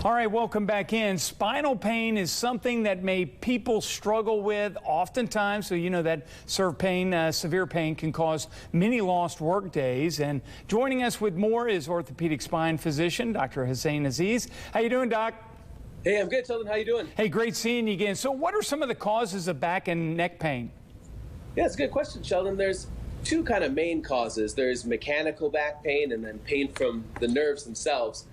All right, welcome back in. Spinal pain is something that people struggle with oftentimes. So you know that severe pain can cause many lost work days. And joining us with more is orthopedic spine physician, Dr. Hossein Aziz. How you doing, Doc? Hey, I'm good, Sheldon. How you doing? Hey, great seeing you again. So what are some of the causes of back and neck pain? Yeah, it's a good question, Sheldon. There's two kind of main causes. There's mechanical back pain and then pain from the nerves themselves.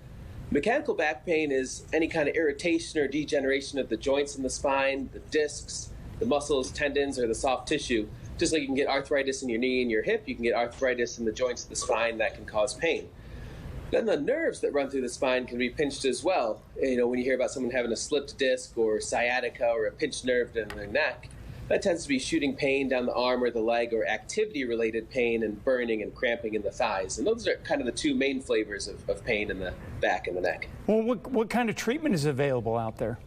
Mechanical back pain is any kind of irritation or degeneration of the joints in the spine, the discs, the muscles, tendons, or the soft tissue. Just like you can get arthritis in your knee and your hip, you can get arthritis in the joints of the spine that can cause pain. Then the nerves that run through the spine can be pinched as well. You know, when you hear about someone having a slipped disc or sciatica or a pinched nerve in their neck, that tends to be shooting pain down the arm or the leg, or activity-related pain and burning and cramping in the thighs. And those are kind of the two main flavors of pain in the back and the neck. Well, what kind of treatment is available out there?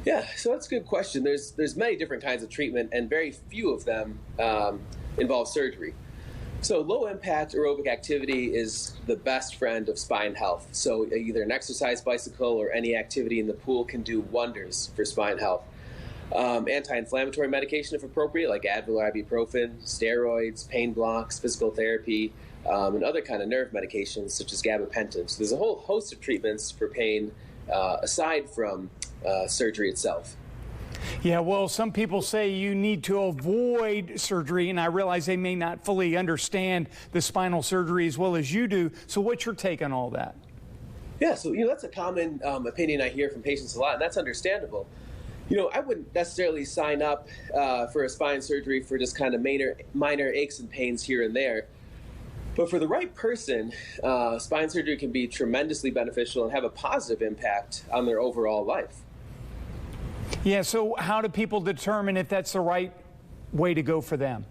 Yeah, so that's a good question. There's many different kinds of treatment, and very few of them involve surgery. So low-impact aerobic activity is the best friend of spine health. So either an exercise bicycle or any activity in the pool can do wonders for spine health. Anti-inflammatory medication, if appropriate, like Advil or ibuprofen, steroids, pain blocks, physical therapy, and other kind of nerve medications such as gabapentin. So there's a whole host of treatments for pain aside from surgery itself. Yeah, well, some people say you need to avoid surgery, and I realize they may not fully understand the spinal surgery as well as you do. So what's your take on all that? Yeah, so that's a common opinion I hear from patients a lot, and that's understandable. I wouldn't necessarily sign up for a spine surgery for just kind of minor aches and pains here and there. But for the right person, spine surgery can be tremendously beneficial and have a positive impact on their overall life. Yeah, so how do people determine if that's the right way to go for them?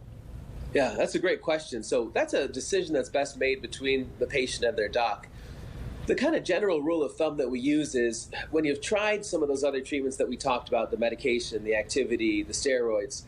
Yeah, that's a great question. So that's a decision that's best made between the patient and their doc. The kind of general rule of thumb that we use is when you've tried some of those other treatments that we talked about, the medication, the activity, the steroids,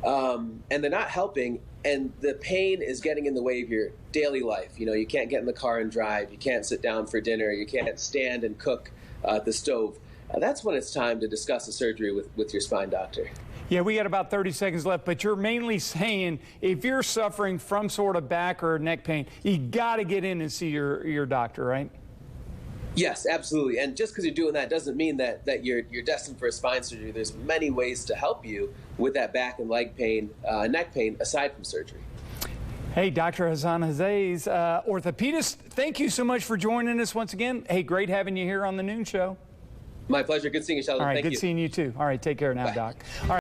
and they're not helping, and the pain is getting in the way of your daily life. You can't get in the car and drive, you can't sit down for dinner, you can't stand and cook at the stove. That's when it's time to discuss a surgery with your spine doctor. Yeah, we got about 30 seconds left, but you're mainly saying if you're suffering from sort of back or neck pain, you got to get in and see your doctor, right? Yes, absolutely. And just because you're doing that doesn't mean that you're destined for a spine surgery. There's many ways to help you with that back and leg pain, neck pain, aside from surgery. Hey, Dr. Hossein Aziz, orthopedist, thank you so much for joining us once again. Hey, great having you here on the Noon Show. My pleasure. Good seeing you, Sheldon. All right, Thank you. good seeing you too. All right, take care now, Bye. Doc. All right.